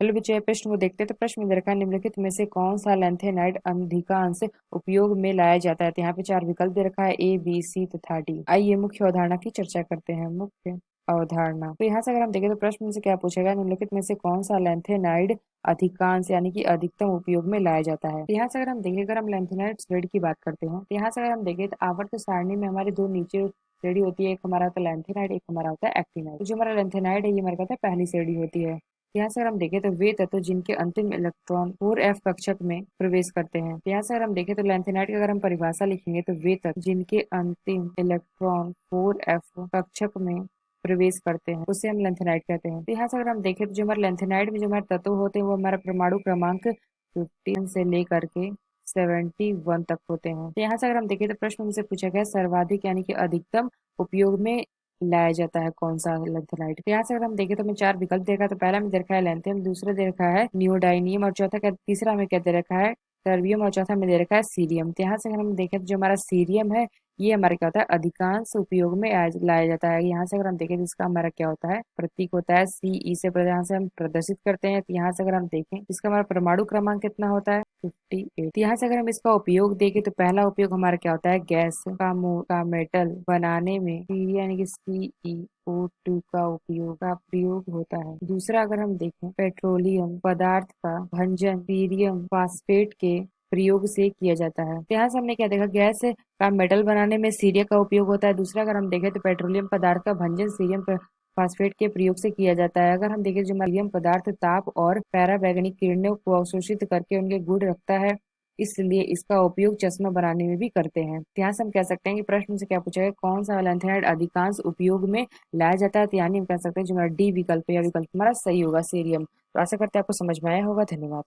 चलो बच्चों ये प्रश्न को देखते हैं। तो प्रश्न में दे रखा है निम्नलिखित में से कौन सा लैंथेनाइड अधिकांश उपयोग में लाया जाता है। तो यहाँ पे चार विकल्प दे रखा है ए बी सी तथा डी। आइए मुख्य अवधारणा की चर्चा करते हैं। मुख्य अवधारणा, तो यहाँ से अगर हम देखें तो प्रश्न में से क्या पूछेगा, निम्नलिखित में से कौन सा लैंथेनाइड अधिकांश यानी कि अधिकतम उपयोग में लाया जाता है। तो यहाँ से अगर हम देखें, अगर हम लैंथेनाइड श्रेणी की बात करते हैं, तो यहाँ से अगर हम देखें तो आवर्त सारणी में हमारे दो नीचे श्रेणी होती है। एक हमारा होता है लैंथेनाइड, एक हमारा होता है एक्टिनाइड। तो जो हमारा लैंथेनाइड है ये हमारा कहता है पहली श्रेणी होती है। यहाँ से अगर हम देखें तो वे तत्व जिनके अंतिम इलेक्ट्रॉन 4f कक्षक में प्रवेश करते हैं। तो यहाँ से अगर हम देखें तो लैंथेनाइड की अगर हम परिभाषा लिखेंगे तो वे तत्व जिनके अंतिम इलेक्ट्रॉन 4f कक्षक में प्रवेश करते हैं उसे हम लेंथेनाइड कहते हैं। तो यहाँ से अगर हम देखें तो जो हमारे लेंथेनाइड में जो हमारे तत्व होते हैं वो हमारा परमाणु क्रमांक 15 से लेकर के 71 तक होते हैं। तो यहाँ से अगर हम देखें तो प्रश्न में से पूछा गया सर्वाधिक यानी कि अधिकतम उपयोग में लाया जाता है कौन सा लेंथेनाइड। तो यहाँ से अगर हम देखें तो हमें चार विकल्प देखा। तो पहला में दे रखा है लेंथियम, दूसरा दे रखा है नियोडाइनियम और तीसरा में क्या दे रखा है टर्बियम और चौथा में दे रखा है सीरियम। तो यहाँ से अगर हम देखें तो जो हमारा सीरियम है ये हमारे क्या होता है अधिकांश उपयोग में लाया जाता है। यहाँ से अगर हम देखें तो इसका हमारा क्या होता है प्रतीक होता है CE से यहाँ से हम प्रदर्शित करते हैं। तो यहाँ से अगर हम देखें इसका हमारा परमाणु क्रमांक कितना होता है 58। यहाँ से अगर हम इसका उपयोग देखें तो पहला उपयोग हमारा क्या होता है गैस का मेटल बनाने में यानी कि CO2 का प्रयोग होता है। दूसरा अगर हम देखें पेट्रोलियम पदार्थ का भंजन सीरियम फास्फेट के प्रयोग से किया जाता है। तो यहाँ से हमने क्या देखा गैस का मेटल बनाने में सीरिया का उपयोग होता है। दूसरा अगर हम देखें तो पेट्रोलियम पदार्थ का भंजन सीरियम फास्फेट के प्रयोग से किया जाता है। अगर हम देखें जो मलियम पदार्थ ताप और पैराबैंगनी किरणों को अवशोषित करके उनके गुण रखता है, इसलिए इसका उपयोग चश्मा बनाने में भी करते हैं। तो यहाँ से हम कह सकते हैं कि प्रश्न से क्या पूछा गया कौन सा लैंथेनाइड अधिकांश उपयोग में लाया जाता है। तो यानी हम कह सकते हैं जो हमारा डी विकल्प या विकल्प हमारा सही होगा सीरियम। तो आशा करते हैं आपको समझ में आया होगा। धन्यवाद।